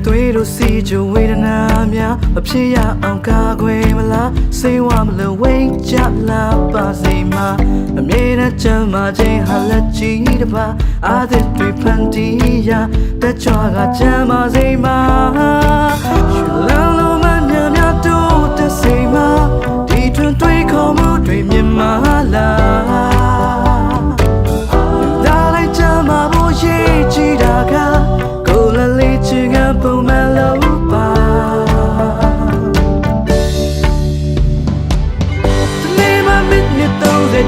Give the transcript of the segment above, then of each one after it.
သွေးတို့စီကြဝေဒနာများမဖြစ်ရအောင်ကာကွယ်မလားစိတ်ဝမလို့ဝိတ်ကြလာပါစေမှာအမြဲတမ်းချမ်းသာခြင်းဟာလက်ကြီးတစ်ပါးအားသစ်တွေဖန်တီးရာတက်ကြွကချမ်းသာစေမှာရှင်လန်းလို့မများများတို့တက်စေမှာဒီထွန်းတွေးခေါ်မှုတွေမြင်မာလားလာလိုက်ချမ်းသာဖို့ရည်ကြည်တာကကိုယ်လည်းလေးချင်ကပုံမှန်လို့ပါ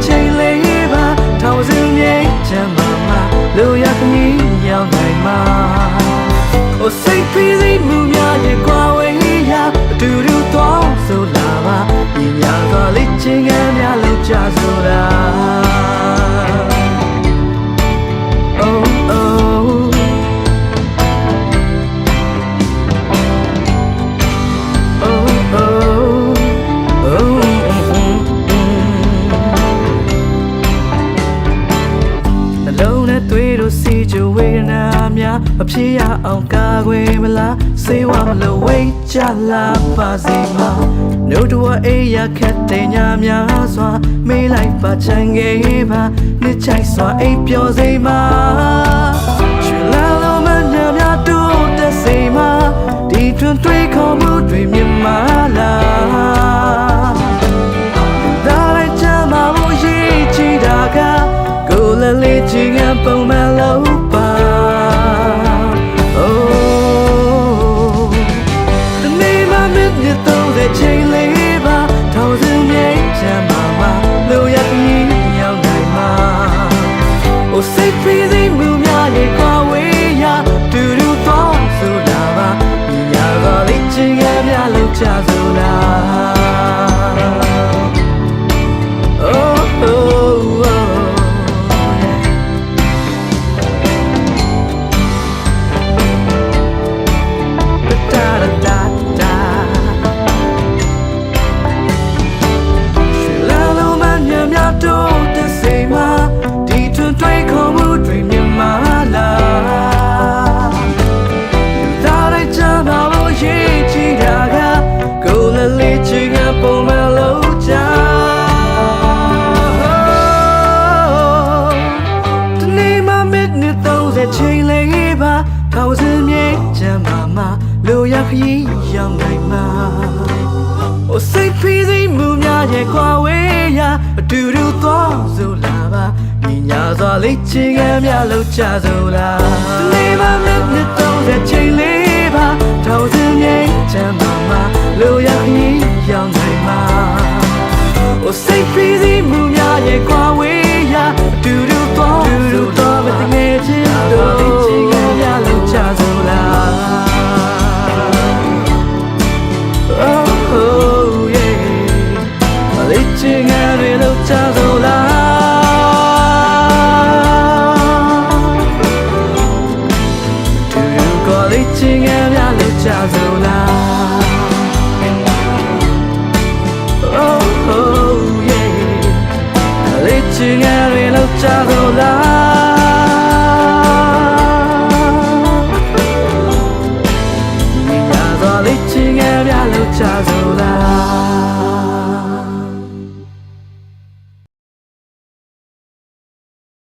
ချိန်လေးပါထောင်စင်းမြိတ်ချမ်းသာမှာလူရခမီးရောက်နိုင်မှာအိုစိတ်ပြီးစီမှုများရဲ့ကွာဝေးရာအတူတူသွားဆိုလာပါညီညာသွားလေးချင်းကများလောက်ကြဆိုတာ စီကြဝေဒနာများမဖြစ်ရအောင်ကာကွယ်မလားစေဝမလို့ဝိတ်ကြလာပါစေမှာနှုတ်တော်အေးရခက်တဲ့ညများစွာမေးလိုက်ပါချင်ခဲ့ပါနှစ်ချိုက်စွာအိပ်ပျော်စေမှာချွေလာလို့မနှမ်းများတို့တက်စေမှာဒီထွန်းတွေးခေါ်မှုတွေမြင်မာလားဒါလိုက်ချမ်းသာဖို့ရည်ကြည်တာကကိုယ်လည်းလေးချင်ကပုံမှန်လို့ပါဒီနေ့မှမင်းညတော့တဲ့ချိန်လေးပါထောင်စင်းမြိတ်ချမ်းသာမှာလူရပြီးရောက်နိုင်မှာအိုစိတ်ပြီးစီမှုများရဲ့ကွာဝေးရာတူတူတော့ဆိုလာပါညီညာပါလေးချင်ကများလို့ချဆိုလာချိန်လေးပါထောင်စင်းမြိတ်ချမ်းသာမှာလူရခရီးရောက်နိုင်မှာအိုစိတ်ပြီးစီမှုများရဲ့ကွာဝေးရာအတူတူသွားဆိုလာပါညီညာစွာလေးချင်ကများလို့ချဆိုလာဒီနေ့မှမင်းနဲ့တော့ချိန်လေးပါထောင်စင်းမြိတ်ချမ်းသာမှာလူရခရီးရောက်နိုင်မှာအိုစိတ်ပြီးစီမှုများရဲ့ကွာဝေးရာအတူတူသွားမတငယ်ချင်းတို့ချင်ကများလို့ချဆိုလာချင်ငါတွေလို့ချဆိုလာတူကိုလေးချင်ငါများလို့ချဆိုလာ Oh yeah လေးချင်ငါတွေလို့ချဆိုလာ